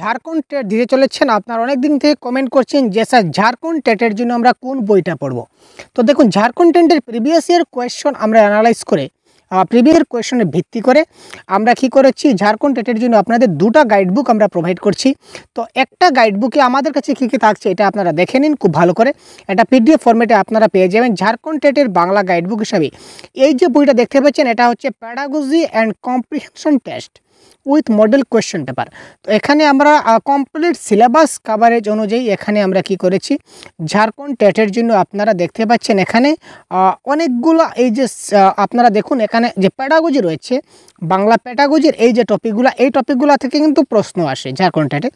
Jharkhand TET দিতে চলেছেন। আপনারা অনেক দিন থেকে কমেন্ট করছেন যে স্যার ঝাড়খণ্ড টেটের জন্য আমরা কোন বইটা পড়ব। তো দেখুন, ঝাড়খণ্ড টেটের প্রিভিয়াস ইয়ার কোয়েশ্চন আমরা অ্যানালাইজ করে প্রিভিয়াস কোয়েশ্চনে ভিত্তি করে আমরা কি করেছি, ঝাড়খণ্ড টেটের জন্য আপনাদের দুটো গাইড বুক আমরা প্রোভাইড করছি। তো একটা গাইড বুকে আমাদের কাছে কী কী থাকছে এটা আপনারা দেখে নিন খুব ভালো করে। এটা পিডিএফ ফরম্যাটে আপনারা পেয়ে যাবেন ঝাড়খণ্ড টেটের বাংলা গাইড বুক হিসাবে। এই যে বইটা দেখতে পাচ্ছেন এটা হচ্ছে pedagogy and comprehension test with model question paper. তো এখানে আমরা কমপ্লিট সিলেবাস কাভারেজ অনুযায়ী এখানে আমরা কি করেছি, ঝাড়খণ্ড টেটের জন্য আপনারা দেখতে পাচ্ছেন এখানে অনেকগুলো এই যে আপনারা দেখুন এখানে যে প্যাডাগজি রয়েছে, বাংলা প্যাডাগজির এই যে টপিকগুলো, এই টপিকগুলো থেকে কিন্তু প্রশ্ন আসে ঝাড়খণ্ড টেটে।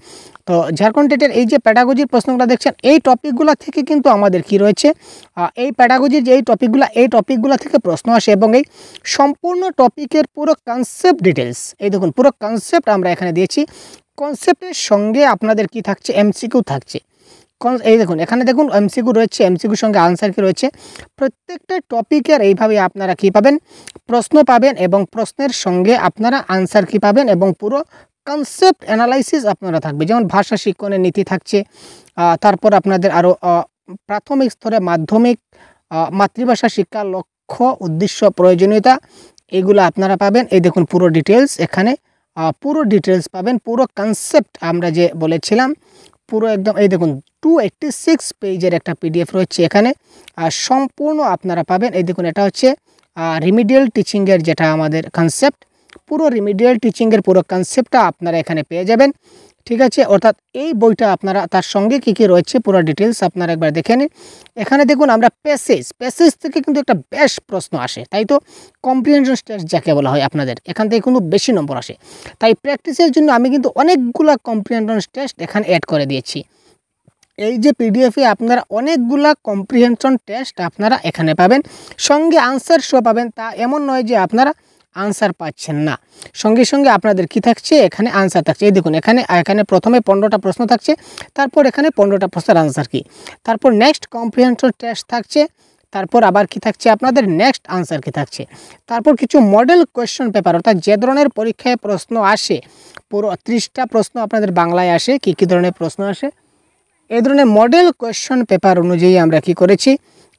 তো ঝাড়খণ্ড টেটের এই যে প্যাডাগজির প্রশ্নগুলো দেখছেন, এই টপিকগুলো থেকে কিন্তু আমাদের কি রয়েছে, এই প্যাডাগজির যে এই টপিকগুলো থেকে প্রশ্ন আসে এবং এই সম্পূর্ণ টপিকের পুরো কনসেপ্ট ডিটেলস, এই দেখুন পুরো কনসেপ্ট আমরা এখানে দিয়েছি। কনসেপ্টের সঙ্গে আপনাদের কি থাকছে, এমসিকিউ থাকছে। এই দেখুন এখানে দেখুন এমসিকিউ রয়েছে, এমসিকিউর সঙ্গে আনসার কি রয়েছে। প্রত্যেকটা টপিকের এইভাবে আপনারা কি পাবেন, প্রশ্ন পাবেন এবং প্রশ্নের সঙ্গে আপনারা আনসার কি পাবেন এবং পুরো কনসেপ্ট অ্যানালাইসিস আপনারা থাকবে। যেমন ভাষা শিক্ষণের নীতি থাকছে, তারপর আপনাদের আরও প্রাথমিক স্তরে মাধ্যমিক মাতৃভাষা শিক্ষার লক্ষ্য উদ্দেশ্য প্রয়োজনীয়তা এগুলো আপনারা পাবেন। এই দেখুন পুরো ডিটেলস এখানে পুরো ডিটেলস পাবেন, পুরো কনসেপ্ট আমরা যে বলেছিলাম পুরো একদম। এই দেখুন 286 পেজের একটা পিডিএফ রয়েছে এখানে, সম্পূর্ণ আপনারা পাবেন। এই দেখুন এটা হচ্ছে রিমিডিয়াল টিচিংয়ের যেটা আমাদের কনসেপ্ট, পুরো রিমিডিয়াল টিচিংয়ের পুরো কনসেপ্টটা আপনারা এখানে পেয়ে যাবেন। ঠিক আছে, অর্থাৎ এই বইটা আপনারা তার সঙ্গে কী কী রয়েছে পুরো ডিটেলস আপনারা একবার দেখে নিন। এখানে দেখুন আমরা প্যাসেজ থেকে কিন্তু একটা বেশ প্রশ্ন আসে, তাই তো কম্প্রিহেনশন টেস্ট যাকে বলা হয় আপনাদের এখান থেকে কিন্তু বেশি নম্বর আসে। তাই প্র্যাকটিসের জন্য আমি কিন্তু অনেকগুলা কম্প্রিহেনশন টেস্ট এখানে অ্যাড করে দিয়েছি। এই যে পিডিএফে আপনারা অনেকগুলা কম্প্রিহেনশন টেস্ট আপনারা এখানে পাবেন, সঙ্গে আনসার শো পাবেন। তা এমন নয় যে আপনারা আনসার পাচ্ছেন না, সঙ্গে সঙ্গে আপনাদের কি থাকছে, এখানে আনসার থাকছে। এই দেখুন এখানে প্রথমে 15টা প্রশ্ন থাকছে, তারপর এখানে 15টা প্রশ্নের আনসার কি, তারপর নেক্সট কম্প্রিহেনশন টেস্ট থাকছে, তারপর আবার কি থাকছে আপনাদের নেক্সট আনসার কি থাকছে, তারপর কিছু মডেল কোয়েশ্চন পেপার, অর্থাৎ যে ধরনের পরীক্ষায় প্রশ্ন আসে পুরো 30টা প্রশ্ন আপনাদের বাংলায় আসে, কী ধরনের প্রশ্ন আসে এই ধরনের মডেল কোয়েশ্চন পেপার অনুযায়ী আমরা কি করেছি,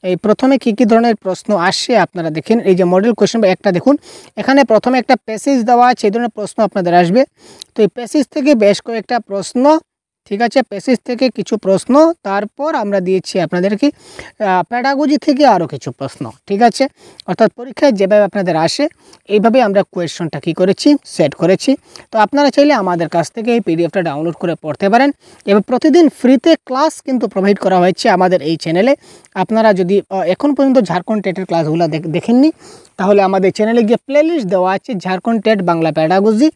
এই প্রথমে কী ধরনের প্রশ্ন আসে আপনারা দেখেন। এই যে মডেল কোয়েশ্চন একটা দেখুন, এখানে প্রথমে একটা প্যাসেজ দেওয়া আছে, এই ধরনের প্রশ্ন আপনাদের আসবে। তো এই প্যাসেজ থেকে বেশ কয়েকটা প্রশ্ন, ঠিক আছে, প্যাসেজ থেকে কিছু প্রশ্ন, তারপর আমরা দিয়েছি আপনাদেরকে প্যাডাগজি থেকে আরও কিছু প্রশ্ন। ঠিক আছে, অর্থাৎ পরীক্ষায় যেভাবে আপনাদের আসে এইভাবে আমরা কোয়েশ্চনটা কী করেছি, সেট করেছি। তো আপনারা চাইলে আমাদের কাছ থেকে এই পিডিএফটা ডাউনলোড করে পড়তে পারেন এবং প্রতিদিন ফ্রিতে ক্লাস কিন্তু প্রোভাইড করা হয়েছে আমাদের এই চ্যানেলে। আপনারা যদি এখন পর্যন্ত ঝাড়খণ্ড টেটের ক্লাসগুলো দেখেননি তাহলে আমাদের চ্যানেলে গিয়ে প্লেলিস্ট দেওয়া আছে, Jharkhand TET Bangla pedagogy,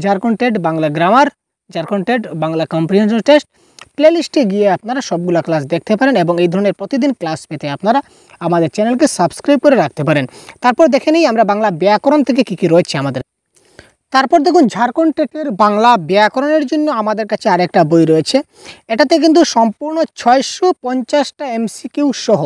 Jharkhand TET Bangla grammar, Jharkhand TET Bangla comprehension test, প্লেলিস্টে গিয়ে আপনারা সবগুলো ক্লাস দেখতে পারেন এবং এই ধরনের প্রতিদিন ক্লাস পেতে আপনারা আমাদের চ্যানেলকে সাবস্ক্রাইব করে রাখতে পারেন। তারপর দেখে নিই আমরা বাংলা ব্যাকরণ থেকে কী কী রয়েছে আমাদের। তারপর দেখুন ঝাড়খণ্ড টেটের বাংলা ব্যাকরণের জন্য আমাদের কাছে আরেকটা বই রয়েছে। এটাতে কিন্তু সম্পূর্ণ 650টা এমসিকিউ সহ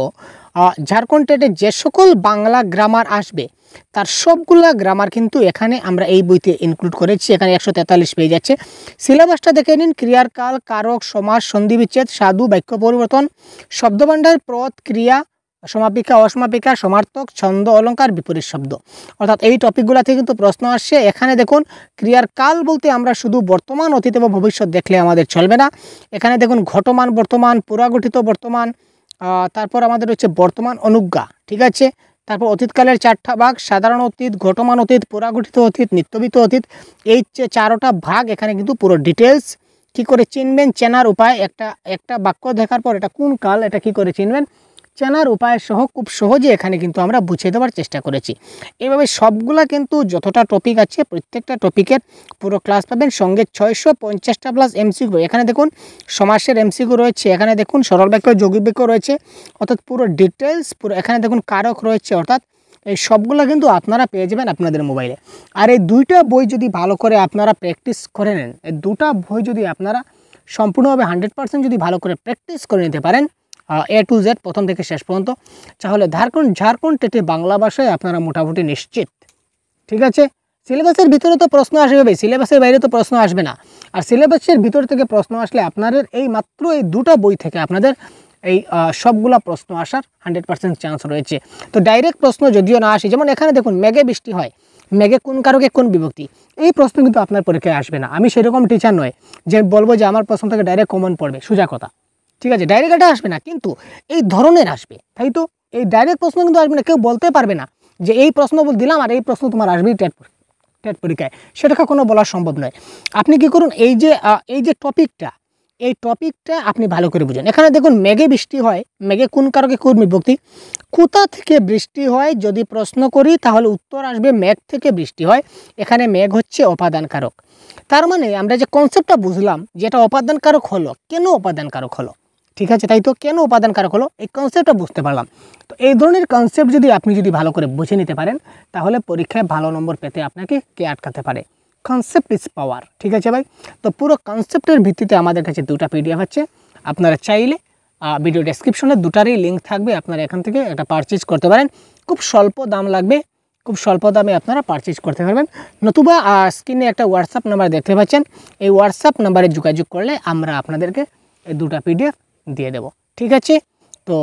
ঝাড়খণ্ড টেটে যে সকল বাংলা গ্রামার আসবে তার সবগুলা গ্রামার কিন্তু এখানে আমরা এই বইতে ইনক্লুড করেছি। এখানে 143 পেজ আছে। সিলেবাসটা দেখে নিন, ক্রিয়ার কাল, কারক, সমাস, সন্ধি বিচ্ছেদ, সাধু, বাক্য পরিবর্তন, শব্দভাণ্ডার, পদ, ক্রিয়া, সমাপিকা, অসমাপিকা, সমার্থক, ছন্দ, অলঙ্কার, বিপরীত শব্দ, অর্থাৎ এই টপিকগুলো থেকে কিন্তু প্রশ্ন আসছে। এখানে দেখুন ক্রিয়ার কাল বলতে আমরা শুধু বর্তমান, অতীত এবং ভবিষ্যৎ দেখলে আমাদের চলবে না। এখানে দেখুন ঘটমান বর্তমান, পুরাগঠিত বর্তমান, তারপর আমাদের হচ্ছে বর্তমান অনুজ্ঞা, ঠিক আছে। তারপর অতীতকালের 4টা ভাগ, সাধারণ অতীত, ঘটমান অতীত, পুরাগঠিত অতীত, নিত্যবিত অতীত, এই যে 4টা ভাগ এখানে কিন্তু পুরো ডিটেলস কী করে চিনবেন, চেনার উপায়, একটা বাক্য দেখার পর এটা কোন কাল এটা কী করে চিনবেন, চেনার উপায় সহ খুব সহজে এখানে কিন্তু আমরা বুঝিয়ে দেওয়ার চেষ্টা করেছি। এইভাবে সবগুলা কিন্তু যতটা টপিক আছে প্রত্যেকটা টপিকের পুরো ক্লাস পাবেন, সঙ্গে 650টা প্লাস এমসিকিউ। এখানে দেখুন সমাসের এমসিকিউ রয়েছে, এখানে দেখুন সরল বাক্য, যৌগিক বাক্য রয়েছে, অর্থাৎ পুরো ডিটেলস পুরো। এখানে দেখুন কারক রয়েছে, অর্থাৎ এই সবগুলো কিন্তু আপনারা পেয়ে যাবেন আপনাদের মোবাইলে। আর এই দুইটা বই যদি ভালো করে আপনারা প্র্যাকটিস করে নেন, এই দুটা বই যদি আপনারা সম্পূর্ণভাবে 100% যদি ভালো করে প্র্যাকটিস করে নিতে পারেন A to Z প্রথম থেকে শেষ পর্যন্ত, তাহলে ঝাড়খণ্ড টেটে বাংলা ভাষায় আপনারা মোটামুটি নিশ্চিত। ঠিক আছে, সিলেবাসের ভিতরে তো প্রশ্ন আসবে, সিলেবাসের বাইরে তো প্রশ্ন আসবে না। আর সিলেবাসের ভিতর থেকে প্রশ্ন আসলে আপনাদের এই মাত্র এই দুটো বই থেকে আপনাদের এই সবগুলা প্রশ্ন আসার 100% চান্স রয়েছে। তো ডাইরেক্ট প্রশ্ন যদিও না আসে, যেমন এখানে দেখুন মেঘে বৃষ্টি হয়, মেঘে কোন কারকে কোন বিভক্তি, এই প্রশ্ন কিন্তু আপনার পরীক্ষায় আসবে না। আমি সেরকম টিচার নয় যে বলবো যে আমার প্রশ্ন থেকে ডাইরেক্ট কমন পড়বে, সোজা কথা, ঠিক আছে, ডাইরেক্ট এটা আসবে না, কিন্তু এই ধরনের আসবে, তাই তো? এই ডাইরেক্ট প্রশ্ন কিন্তু আসবে না, কেউ বলতে পারবে না যে এই প্রশ্ন দিলাম আর এই প্রশ্ন তোমার আসবেই টেট পরীক্ষায়, সেটাকে কোনো বলা সম্ভব নয়। আপনি কি করুন, এই যে টপিকটা আপনি ভালো করে বুঝুন। এখানে দেখুন মেঘে বৃষ্টি হয়, মেঘে কোন কারকে কোন বিভক্তি, কোথা থেকে বৃষ্টি হয় যদি প্রশ্ন করি তাহলে উত্তর আসবে মেঘ থেকে বৃষ্টি হয়। এখানে মেঘ হচ্ছে অপাদান কারক। তার মানে আমরা যে কনসেপ্টটা বুঝলাম যেটা অপাদান কারক হলো, কেন অপাদান কারক হলো, ঠিক আছে, তাই তো, কেন উপাদান কারক হলো এই কনসেপ্টটা বুঝতে পারলাম। তো এই ধরনের কনসেপ্ট যদি আপনি ভালো করে বুঝে নিতে পারেন তাহলে পরীক্ষায় ভালো নম্বর পেতে আপনাকে কে আটকাতে পারে? কনসেপ্ট ইজ পাওয়ার, ঠিক আছে ভাই। তো পুরো কনসেপ্টের ভিত্তিতে আমাদের কাছে দুটো পিডিএফ আছে, আপনারা চাইলে ভিডিও ডেসক্রিপশনে দুটারই লিঙ্ক থাকবে, আপনারা এখান থেকে এটা পারচেজ করতে পারেন। খুব স্বল্প দাম লাগবে, খুব স্বল্প দামে আপনারা পারচেজ করতে পারবেন। নতুবা স্ক্রিনে একটা হোয়াটসঅ্যাপ নাম্বার দেখতে পাচ্ছেন, এই হোয়াটসঅ্যাপ নাম্বারে যোগাযোগ করলে আমরা আপনাদেরকে এই দুটো পিডিএফ দিয়ে দেব, ঠিক আছে। তো